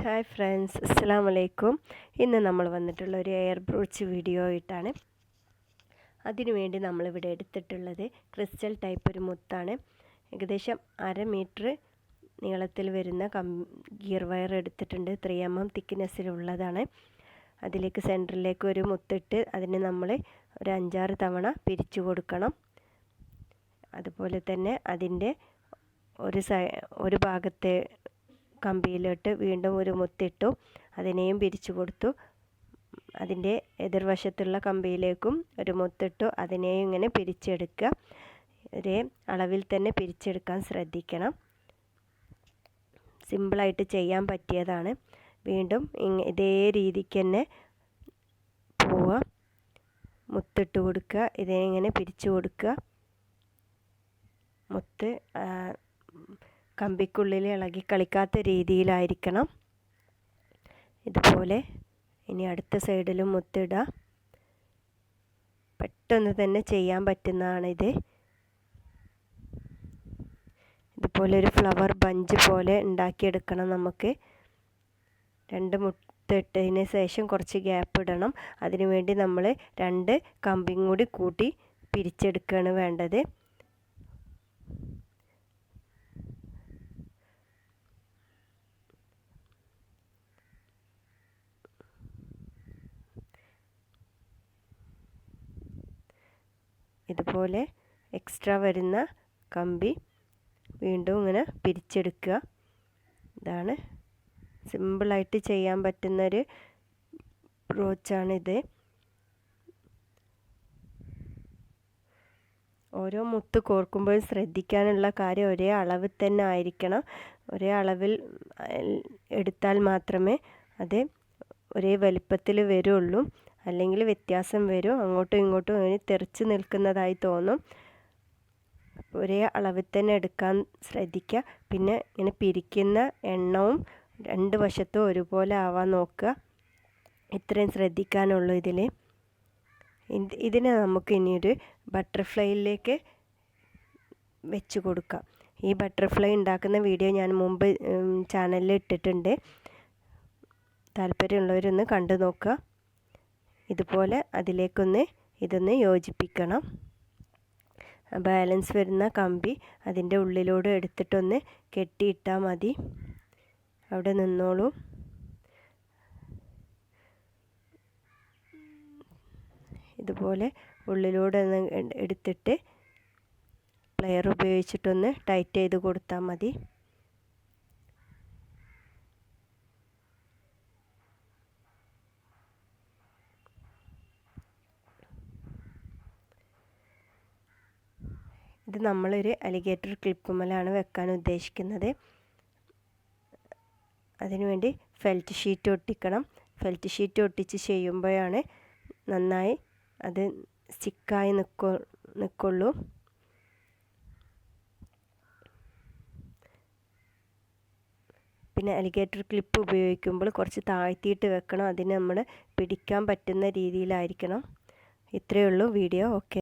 Hi friends, അസ്സലാമു അലൈക്കും. ഇന്ന് നമ്മൾ വന്നിട്ടുള്ള ഒരു എയർ ബ്രൂച്ച് വീഡിയോ ആയിട്ടാണ്. അതിനുവേണ്ടി നമ്മളിവിടെ എടുത്തിട്ടുള്ളത് ക്രിസ്റ്റൽ ടൈപ്പ് ഒരു മുത്താണ്. ഏകദേശം 1/2 മീറ്റർ നീളത്തിൽ വരുന്ന ഗിയർ വയർ എടുത്തിട്ടുണ്ട്. 3 mm തിക്നെസ്സിലുള്ളതാണ്. അതിലേക്ക് സെൻറ്ററിലേക്ക് ഒരു മുത്തിട്ട് അതിന് നമ്മൾ ഒരു 5-6 തവണ പിരിച്ചു കൊടുക്കണം. അതുപോലെ തന്നെ അതിൻ്റെ ഒരു ഭാഗത്തെ കമ്പിയിലോട്ട് വീണ്ടും ഒരു മുത്തിട്ടു, അതിനെയും പിരിച്ചു കൊടുത്തു. അതിൻ്റെ എതിർവശത്തുള്ള കമ്പിയിലേക്കും ഒരു മുത്തിട്ടു, അതിനെയും ഇങ്ങനെ പിരിച്ചെടുക്കുക. ഒരേ അളവിൽ തന്നെ പിരിച്ചെടുക്കാൻ ശ്രദ്ധിക്കണം. സിമ്പിളായിട്ട് ചെയ്യാൻ പറ്റിയതാണ്. വീണ്ടും ഇതേ രീതിക്ക് തന്നെ പോവുക, മുത്തിട്ട് കൊടുക്കുക, ഇതിനെ ഇങ്ങനെ പിരിച്ചു കൊടുക്കുക. മുത്ത് കമ്പിക്കുള്ളിൽ ഇളകി കളിക്കാത്ത രീതിയിലായിരിക്കണം. ഇതുപോലെ ഇനി അടുത്ത സൈഡിലും മുത്തിടുക. പെട്ടെന്ന് തന്നെ ചെയ്യാൻ പറ്റുന്നതാണിത്. ഇതുപോലെ ഒരു ഫ്ലവർ ബഞ്ച് പോലെ ഉണ്ടാക്കിയെടുക്കണം. നമുക്ക് 2 മുത്തിട്ടതിന് ശേഷം കുറച്ച് ഗ്യാപ്പ് ഇടണം. അതിനുവേണ്ടി നമ്മൾ 2 കമ്പിയും കൂടി കൂട്ടി പിരിച്ചെടുക്കുകയാണ് വേണ്ടത്. ഇതുപോലെ എക്സ്ട്രാ വരുന്ന കമ്പി വീണ്ടും ഇങ്ങനെ പിരിച്ചെടുക്കുക. ഇതാണ് സിമ്പിളായിട്ട് ചെയ്യാൻ പറ്റുന്നൊരു ബ്രോച്ചാണിത്. ഓരോ മുത്ത് കോർക്കുമ്പോഴും ശ്രദ്ധിക്കാനുള്ള കാര്യം ഒരേ അളവിൽ തന്നെ ആയിരിക്കണം. ഒരേ അളവിൽ എടുത്താൽ മാത്രമേ അത് ഒരേ വലിപ്പത്തിൽ വരുള്ളൂ. അല്ലെങ്കിൽ വ്യത്യാസം വരും, അങ്ങോട്ടും ഇങ്ങോട്ടും അതിന് തെറിച്ച് നിൽക്കുന്നതായി തോന്നും. ഒരേ അളവിൽ തന്നെ എടുക്കാൻ ശ്രദ്ധിക്കുക. പിന്നെ ഇങ്ങനെ പിരിക്കുന്ന എണ്ണവും 2 വശത്തും ഒരുപോലെ ആവാൻ നോക്കുക. ഇത്രയും ശ്രദ്ധിക്കാനുള്ളൂ ഇതിൽ. ഇതിനെ നമുക്ക് ഇനിയൊരു ബട്ടർഫ്ലൈയിലേക്ക് വെച്ച് കൊടുക്കാം. ഈ ബട്ടർഫ്ലൈ ഉണ്ടാക്കുന്ന വീഡിയോ ഞാൻ മുമ്പ് ചാനലിൽ ഇട്ടിട്ടുണ്ട്. താല്പര്യമുള്ളവരൊന്ന് കണ്ടു നോക്കുക. ഇതുപോലെ ഇതൊന്ന് യോജിപ്പിക്കണം. ബാലൻസ് വരുന്ന കമ്പി അതിൻ്റെ ഉള്ളിലൂടെ എടുത്തിട്ടൊന്ന് കെട്ടിയിട്ടാൽ മതി. അവിടെ നിന്നോളൂ. ഇതുപോലെ ഉള്ളിലൂടെ ഒന്ന് എടുത്തിട്ട് പ്ലെയർ ഉപയോഗിച്ചിട്ടൊന്ന് ടൈറ്റ് ചെയ്ത് കൊടുത്താൽ മതി. ഇത് നമ്മളൊരു അലിഗേറ്റർ ക്ലിപ്പുമലാണ് വെക്കാൻ ഉദ്ദേശിക്കുന്നത്. അതിനുവേണ്ടി ഫെൽറ്റ് ഷീറ്റ് ഒട്ടിക്കണം. ഫെൽറ്റ് ഷീറ്റ് ഒട്ടിച്ച് ചെയ്യുമ്പോഴാണ് നന്നായി അത് സ്റ്റിക്കായി നിൽക്കുള്ളൂ. പിന്നെ അലിഗേറ്റർ ക്ലിപ്പ് ഉപയോഗിക്കുമ്പോൾ കുറച്ച് താഴ്ത്തിയിട്ട് വെക്കണം. അതിന് നമ്മൾ പിടിക്കാൻ പറ്റുന്ന രീതിയിലായിരിക്കണം. ഇത്രയേ ഉള്ളൂ വീഡിയോ. ഓക്കെ.